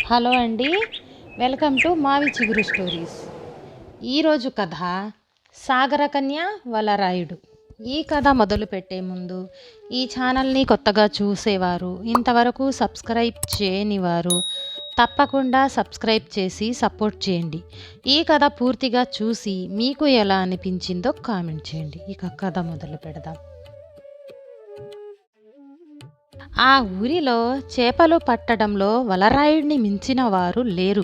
Hello అండి, welcome to మావి చిగురు స్టోరీస్. ఈరోజు కథ సాగరకన్య వలరాయుడు. ఈ కథ మొదలుపెట్టే ముందు ఈ ఛానల్ని కొత్తగా చూసేవారు, ఇంతవరకు సబ్స్క్రైబ్ చేయనివారు తప్పకుండా సబ్స్క్రైబ్ చేసి సపోర్ట్ చేయండి. ఈ కథ పూర్తిగా చూసి మీకు ఎలా అనిపించిందో కామెంట్ చేయండి. ఇక కథ మొదలు పెడదాం. ఆ ఊరిలో చేపలు పట్టడంలో వలరాయుడిని మించిన వారు లేరు.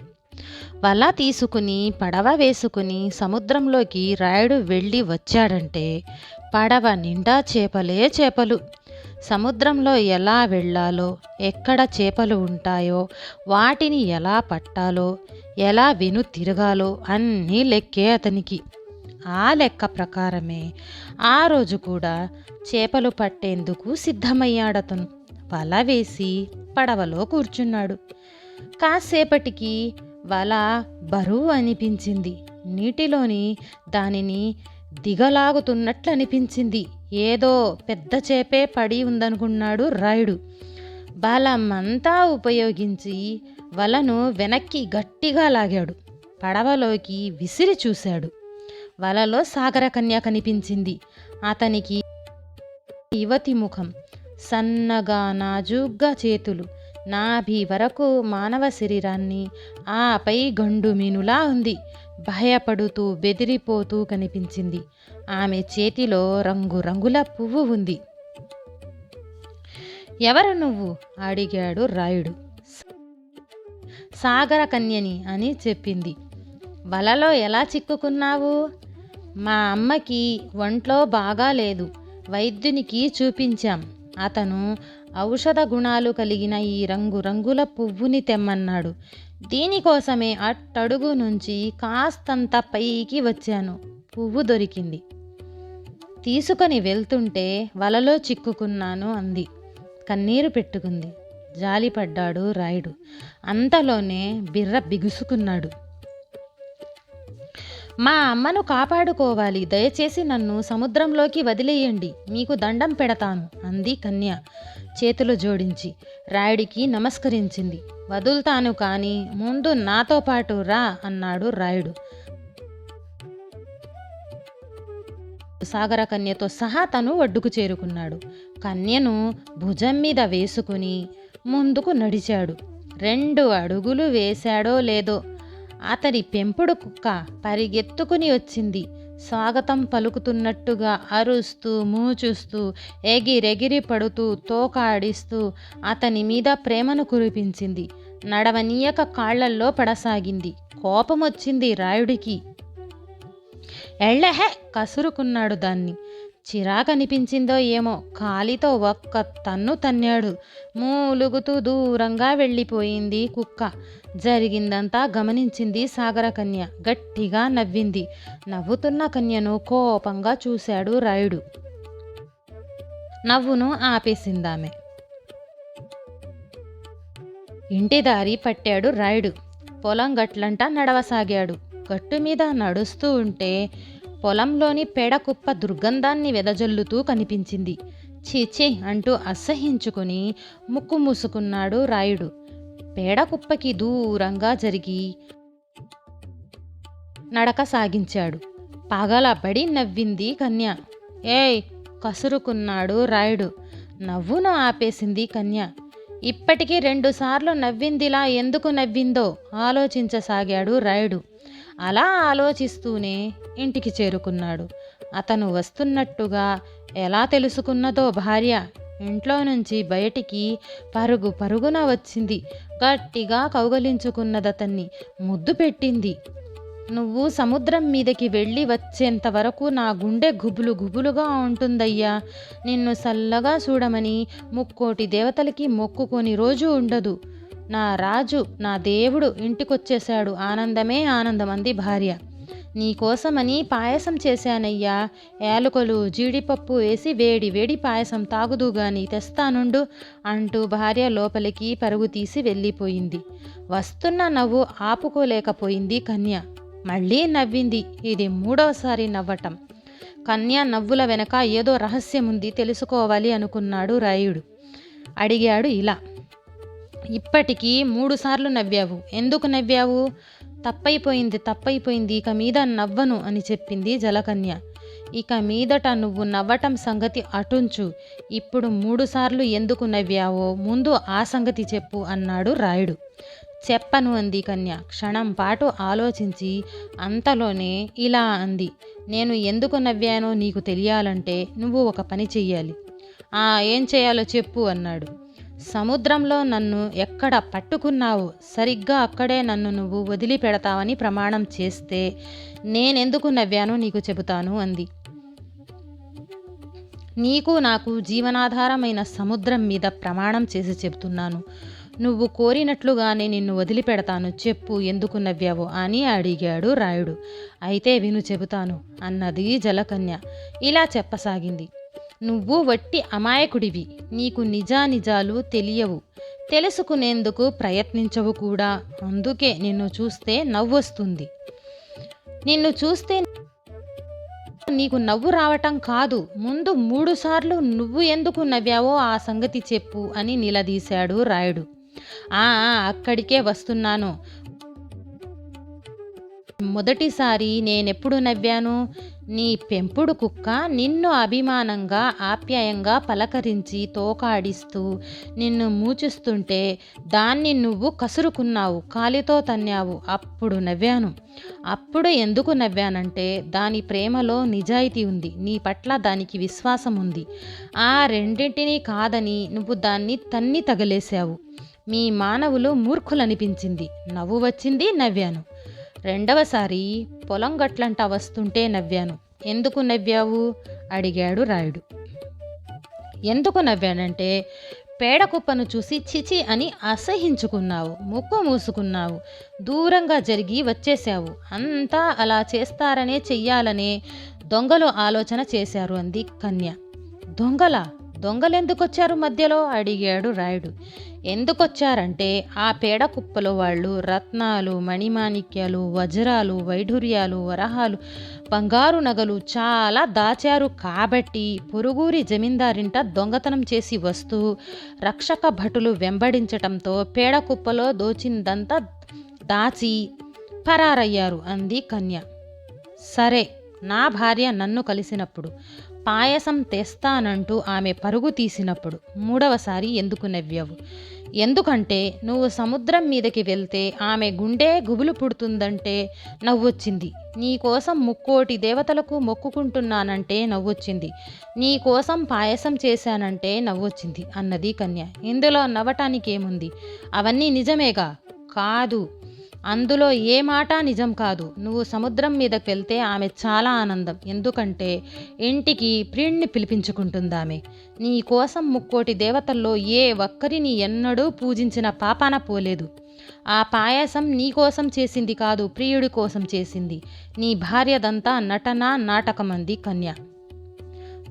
వల తీసుకుని పడవ వేసుకుని సముద్రంలోకి రాయుడు వెళ్ళి వచ్చాడంటే పడవ నిండా చేపలే చేపలు. సముద్రంలో ఎలా వెళ్ళాలో, ఎక్కడ చేపలు ఉంటాయో, వాటిని ఎలా పట్టాలో, ఎలా వెను తిరగాలో అన్నీ లెక్కే అతనికి. ఆ లెక్క ప్రకారమే ఆ రోజు కూడా చేపలు పట్టేందుకు సిద్ధమయ్యాడతను. వల వేసి పడవలో కూర్చున్నాడు. కాసేపటికి వల బరువు అనిపించింది. నీటిలోని దానిని దిగలాగుతున్నట్లు అనిపించింది. ఏదో పెద్ద చేపే పడి ఉందనుకున్నాడు రాయుడు. బలమంతా ఉపయోగించి వలను వెనక్కి గట్టిగా లాగాడు. పడవలోకి విసిరి చూశాడు. వలలో సాగరకన్య కనిపించింది. అతనికి యువతి ముఖం, సన్నగా నాజూగ్గా చేతులు, నాభి వరకు మానవ శరీరాన్ని, ఆపై గండు మీనులా ఉంది. భయపడుతూ బెదిరిపోతూ కనిపించింది. ఆమె చేతిలో రంగురంగుల పువ్వు ఉంది. ఎవరు నువ్వు? అడిగాడు రాయుడు. సాగరకన్యని అని చెప్పింది. వలలో ఎలా చిక్కుకున్నావు? మా అమ్మకి ఒంట్లో బాగా లేదు, వైద్యునికి చూపించాం. అతను ఔషధ గుణాలు కలిగిన ఈ రంగురంగుల పువ్వుని తెమ్మన్నాడు. దీనికోసమే అట్టడుగు నుంచి కాస్తంత పైకి వచ్చాను. పువ్వు దొరికింది. తీసుకొని వెళ్తుంటే వలలో చిక్కుకున్నాను అంది. కన్నీరు పెట్టుకుంది. జాలిపడ్డాడు రాయుడు. అంతలోనే బిర్ర బిగుసుకున్నాడు. మా అమ్మను కాపాడుకోవాలి, దయచేసి నన్ను సముద్రంలోకి వదిలేయండి, మీకు దండం పెడతాను అంది కన్య చేతులు జోడించి. రాయుడికి నమస్కరించింది. వదులుతాను కానీ ముందు నాతో పాటు రా అన్నాడు రాయుడు. సాగరకన్యతో సహా తను ఒడ్డుకు చేరుకున్నాడు. కన్యను భుజం మీద వేసుకుని ముందుకు నడిచాడు. 2 అడుగులు వేశాడో లేదో అతడి పెంపుడు కుక్క పరిగెత్తుకుని వచ్చింది. స్వాగతం పలుకుతున్నట్టుగా అరుస్తూ మూచుస్తూ ఎగిరెగిరి పడుతూ తోక ఆడిస్తూ అతని మీద ప్రేమను కురిపించింది. నడవనీయక కాళ్లల్లో పడసాగింది. కోపమొచ్చింది రాయుడికి. ఎళ్ళహే కసురుకున్నాడు దాన్ని. చిరాకనిపించిందో ఏమో కాలితో ఒక్క తన్ను తన్నాడు. మూలుగుతూ దూరంగా వెళ్ళిపోయింది కుక్క. జరిగిందంతా గమనించింది సాగరకన్య. గట్టిగా నవ్వింది. నవ్వుతున్న కన్యను కోపంగా చూశాడు రాయుడు. నవ్వును ఆపేసిందామె. ఇంటి దారి పట్టాడు రాయుడు. పొలం గట్లంటా నడవసాగాడు. గట్టు మీద నడుస్తూ ఉంటే పొలంలోని పేడకుప్ప దుర్గంధాన్ని వెదజల్లుతూ కనిపించింది. చీచీ అంటూ అసహించుకుని ముక్కు మూసుకున్నాడు రాయుడు. పేడకుప్పకి దూరంగా జరిగి నడక సాగించాడు. పగలబడి నవ్వింది కన్య. ఏయ్ కసురుకున్నాడు రాయుడు. నవ్వును ఆపేసింది కన్య. ఇప్పటికీ 2 సార్లు నవ్విందిలా ఎందుకు నవ్విందో ఆలోచించసాగాడు రాయుడు. అలా ఆలోచిస్తూనే ఇంటికి చేరుకున్నాడు. అతను వస్తున్నట్టుగా ఎలా తెలుసుకున్నదో భార్య ఇంట్లో నుంచి బయటికి పరుగు పరుగున వచ్చింది. గట్టిగా కౌగలించుకున్నదతన్ని. ముద్దు పెట్టింది. నువ్వు సముద్రం మీదకి వెళ్ళి వచ్చేంత వరకు నా గుండె గుబులు గుబులుగా ఉంటుందయ్యా. నిన్ను సల్లగా చూడమని ముక్కోటి దేవతలకి మొక్కుకొని రోజు ఉండదు. నా రాజు, నా దేవుడు ఇంటికొచ్చేశాడు, ఆనందమే ఆనందం అంది భార్య. నీకోసమని పాయసం చేశానయ్యా. యాలకులు జీడిపప్పు వేసి వేడి వేడి పాయసం తాగుదుగాని తెస్తానుండు అంటూ భార్య లోపలికి పరుగు తీసి వెళ్ళిపోయింది. వస్తున్న నవ్వు ఆపుకోలేకపోయింది కన్య. మళ్ళీ నవ్వింది. ఇది 3వసారి నవ్వటం. కన్య నవ్వుల వెనక ఏదో రహస్యముంది, తెలుసుకోవాలి అనుకున్నాడు రాయుడు. అడిగాడు ఇలా. ఇప్పటికీ 3 సార్లు నవ్వావు. ఎందుకు నవ్వావు? తప్పైపోయింది, ఇక మీద నవ్వను అని చెప్పింది జలకన్య. ఇక మీదట నువ్వు నవ్వటం సంగతి అటుంచు, ఇప్పుడు 3 సార్లు ఎందుకు నవ్వావో ముందు ఆ సంగతి చెప్పు అన్నాడు రాయుడు. చెప్పను అంది కన్య. క్షణం పాటు ఆలోచించి అంతలోనే ఇలా అంది. నేను ఎందుకు నవ్వానో నీకు తెలియాలంటే నువ్వు ఒక పని చెయ్యాలి. ఏం చేయాలో చెప్పు అన్నాడు. సముద్రంలో నన్ను ఎక్కడ పట్టుకున్నావో సరిగ్గా అక్కడే నన్ను నువ్వు వదిలిపెడతావని ప్రమాణం చేస్తే నేనెందుకు నవ్వానో నీకు చెబుతాను అంది. నీకు నాకు జీవనాధారమైన సముద్రం మీద ప్రమాణం చేసి చెబుతున్నాను. నువ్వు కోరినట్లుగానే నిన్ను వదిలిపెడతాను. చెప్పు ఎందుకు నవ్వావో అని అడిగాడు రాయుడు. అయితే విను చెబుతాను అన్నది జలకన్య. ఇలా చెప్పసాగింది. నువ్వు వట్టి అమాయకుడివి. నీకు నిజానిజాలు తెలియవు. తెలుసుకునేందుకు ప్రయత్నించవు కూడా. అందుకే నిన్ను చూస్తే నవ్వొస్తుంది. నిన్ను చూస్తే నీకు నవ్వు రావటం కాదు, ముందు 3 సార్లు నువ్వు ఎందుకు నవ్వావో ఆ సంగతి చెప్పు అని నిలదీశాడు రాయుడు. అక్కడికే వస్తున్నాను. మొదటిసారి నేనెప్పుడు నవ్వాను? నీ పెంపుడు కుక్క నిన్ను అభిమానంగా ఆప్యాయంగా పలకరించి తోకాడిస్తూ నిన్ను మూచుస్తుంటే దాన్ని నువ్వు కసురుకున్నావు, కాలితో తన్నావు. అప్పుడు నవ్వాను. అప్పుడు ఎందుకు నవ్వానంటే దాని ప్రేమలో నిజాయితీ ఉంది, నీ పట్ల దానికి విశ్వాసం ఉంది. ఆ రెండింటినీ కాదని నువ్వు దాన్ని తన్ని తగలేశావు. మీ మానవులు మూర్ఖులనిపించింది. నవ్వు వచ్చింది, నవ్వాను. రెండవసారి పొలం గట్లంట వస్తుంటే నవ్వాను. ఎందుకు నవ్వావు అడిగాడు రాయుడు. ఎందుకు నవ్వానంటే పేడకుప్పను చూసి చిచి అని అసహించుకున్నావు, ముక్కు మూసుకున్నావు, దూరంగా జరిగి వచ్చేశావు. అంతా అలా చేస్తారనే చెయ్యాలనే దొంగలు ఆలోచన చేశారు అంది కన్య. దొంగలెందుకొచ్చారు మధ్యలో అడిగాడు రాయుడు. ఎందుకొచ్చారంటే ఆ పేడ కుప్పలో వాళ్ళు రత్నాలు, మణిమాణిక్యాలు, వజ్రాలు, వైఢూర్యాలు, వరహాలు, బంగారు నగలు చాలా దాచారు కాబట్టి పొరుగురి జమీందారింట దొంగతనం చేసి వస్తూ రక్షక భటులు వెంబడించటంతో పేడ కుప్పలో దోచిందంతా దాచి పరారయ్యారు అంది కన్య. సరే, నా భార్య నన్ను కలిసినప్పుడు, పాయసం తెస్తానంటూ ఆమె పరుగు తీసినప్పుడు 3వసారి ఎందుకు నవ్వావు? ఎందుకంటే నువ్వు సముద్రం మీదకి వెళ్తే ఆమె గుండె గుబులు పుడుతుందంటే నవ్వొచ్చింది. నీకోసం 3 దేవతలకు మొక్కుకుంటున్నానంటే నవ్వొచ్చింది. నీకోసం పాయసం చేశానంటే నవ్వొచ్చింది అన్నది కన్య. ఇందులో నవ్వటానికేముంది? అవన్నీ నిజమేగా? కాదు, అందులో ఏ మాట నిజం కాదు. నువ్వు సముద్రం మీదకి వెళ్తే ఆమె చాలా ఆనందం. ఎందుకంటే ఇంటికి ప్రియుణ్ణి పిలిపించుకుంటుందామె. నీ కోసం 3 దేవతల్లో ఏ ఒక్కరిని ఎన్నడూ పూజించిన పాపాన పోలేదు. ఆ పాయసం నీ కోసం చేసింది కాదు, ప్రియుడి కోసం చేసింది. నీ భార్యదంతా నటన, నాటకమంది కన్య.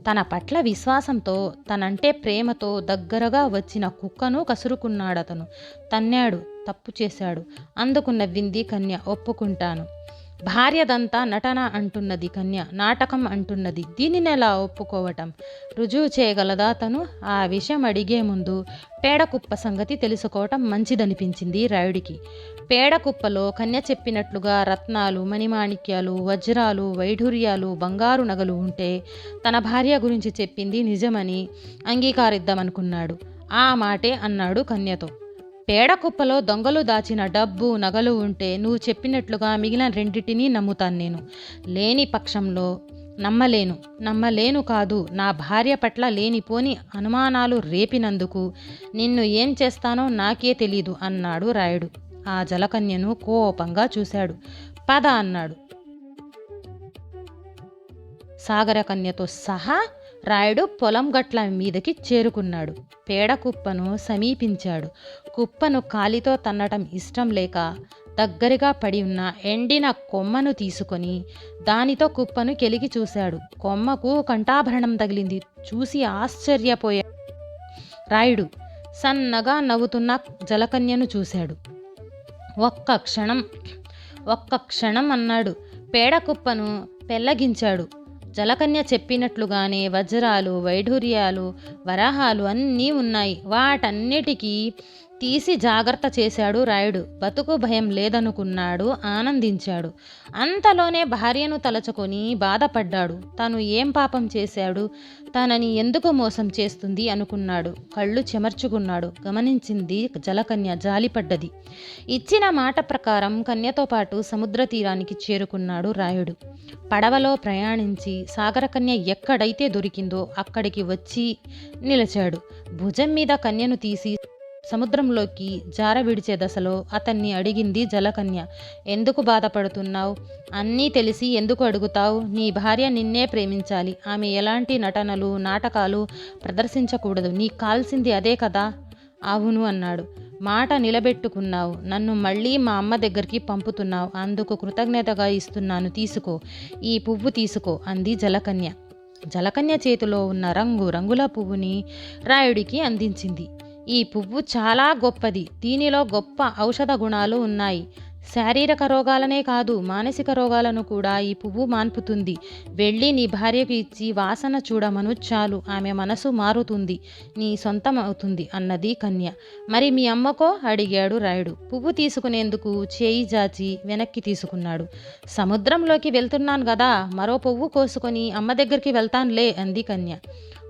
తన పట్ల విశ్వాసంతో, తనంటే ప్రేమతో దగ్గరగా వచ్చిన కుక్కను కసురుకున్నాడతను. తన్నాడు, తప్పు చేశాడు. అందుకు నవ్వింది కన్య. ఒప్పుకుంటాను. భార్యదంతా నటన అంటున్నది కన్య, నాటకం అంటున్నది. దీనినెలా ఒప్పుకోవటం? రుజువు చేయగలదా తను? ఆ విషయం అడిగే ముందు పేడకుప్ప సంగతి తెలుసుకోవటం మంచిదనిపించింది రాయుడికి. పేడకుప్పలో కన్య చెప్పినట్లుగా రత్నాలు, మణిమాణిక్యాలు, వజ్రాలు, వైఢూర్యాలు, బంగారు నగలు ఉంటే తన భార్య గురించి చెప్పింది నిజమని అంగీకారిద్దామనుకున్నాడు. ఆ మాటే అన్నాడు కన్యతో. పేడకుప్పలో దొంగలు దాచిన డబ్బు, నగలు ఉంటే నువ్వు చెప్పినట్లుగా మిగిలిన రెండింటినీ నమ్ముతాను నేను. లేని పక్షంలో నమ్మలేను కాదు, నా భార్య పట్ల లేనిపోని అనుమానాలు రేపినందుకు నిన్ను ఏం చేస్తానో నాకే తెలీదు అన్నాడు రాయుడు. ఆ జలకన్యను కోపంగా చూశాడు. పద అన్నాడు. సాగరకన్యతో సహా రాయుడు పొలం గట్ల మీదకి చేరుకున్నాడు. పేడకుప్పను సమీపించాడు. కుప్పను కాలితో తన్నటం ఇష్టం లేక దగ్గరగా పడి ఉన్న ఎండిన కొమ్మను తీసుకొని దానితో కుప్పను కెలికి చూశాడు. కొమ్మకు కంఠాభరణం తగిలింది. చూసి ఆశ్చర్యపోయాడు రాయుడు. సన్నగా నవ్వుతున్న జలకన్యను చూశాడు. ఒక్క క్షణం అన్నాడు. పేడకుప్పను పెళ్లగించాడు. జలకన్య చెప్పినట్లుగానే వజ్రాలు, వైఢూర్యాలు, వరాహాలు అన్నీ ఉన్నాయి. వాటన్నిటికీ తీసి జాగ్రత్త చేశాడు రాయుడు. బతుకు భయం లేదనుకున్నాడు, ఆనందించాడు. అంతలోనే భార్యను తలచుకొని బాధపడ్డాడు. తను ఏం పాపం చేశాడు, తనని ఎందుకు మోసం చేస్తుంది అనుకున్నాడు. కళ్ళు చెమర్చుకున్నాడు. గమనించింది జలకన్య. జాలిపడ్డది. ఇచ్చిన మాట ప్రకారం కన్యతో పాటు సముద్ర తీరానికి చేరుకున్నాడు రాయుడు. పడవలో ప్రయాణించి సాగరకన్య ఎక్కడైతే దొరికిందో అక్కడికి వచ్చి నిలిచాడు. భుజం మీద కన్యను తీసి సముద్రంలోకి జార విడిచే దశలో అతన్ని అడిగింది జలకన్య. ఎందుకు బాధపడుతున్నావు? అన్నీ తెలిసి ఎందుకు అడుగుతావు? నీ భార్య నిన్నే ప్రేమించాలి. ఆమె ఎలాంటి నటనలు, నాటకాలు ప్రదర్శించకూడదు. నీకు కాల్సింది అదే కదా? అవును అన్నాడు. మాట నిలబెట్టుకున్నావు. నన్ను మళ్ళీ మా అమ్మ దగ్గరికి పంపుతున్నావు. అందుకు కృతజ్ఞతగా ఇస్తున్నాను. తీసుకో, ఈ పువ్వు తీసుకో అంది జలకన్య. జలకన్య చేతిలో ఉన్న రంగుల పువ్వుని రాయుడికి అందించింది. ఈ పువ్వు చాలా గొప్పది. దీనిలో గొప్ప ఔషధ గుణాలు ఉన్నాయి. శారీరక రోగాలనే కాదు, మానసిక రోగాలను కూడా ఈ పువ్వు మాన్పుతుంది. వెళ్ళి నీ భార్యకు ఇచ్చి వాసన చూడమను చాలు. ఆమె మనసు మారుతుంది, నీ సొంతం అవుతుంది అన్నది కన్య. మరి మీ అమ్మకో? అడిగాడు రాయుడు. పువ్వు తీసుకునేందుకు చేయి జాచి వెనక్కి తీసుకున్నాడు. సముద్రంలోకి వెళ్తున్నాను కదా, మరో పువ్వు కోసుకొని అమ్మ దగ్గరికి వెళ్తానులే అంది కన్య.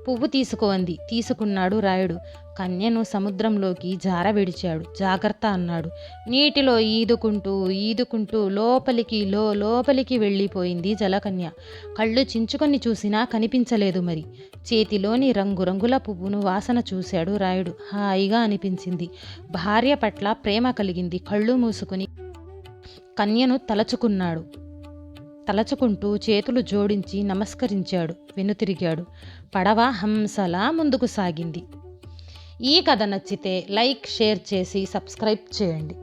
పువ్వు తీసుకో అంది. తీసుకున్నాడు రాయుడు. కన్యను సముద్రంలోకి జార విడిచాడు. జాగ్రత్త అన్నాడు. నీటిలో ఈదుకుంటూ లోపలికి వెళ్ళిపోయింది జలకన్య. కళ్ళు చించుకొని చూసినా కనిపించలేదు. మరి చేతిలోని రంగుల పువ్వును వాసన చూశాడు రాయుడు. హాయిగా అనిపించింది. భార్య పట్ల ప్రేమ కలిగింది. కళ్ళు మూసుకుని కన్యను తలచుకుంటూ చేతులు జోడించి నమస్కరించాడు. వెనుతిరిగాడు. పడవ హంసలా ముందుకు సాగింది. ఈ కథ నచ్చితే లైక్, షేర్ చేసి సబ్స్క్రైబ్ చేయండి.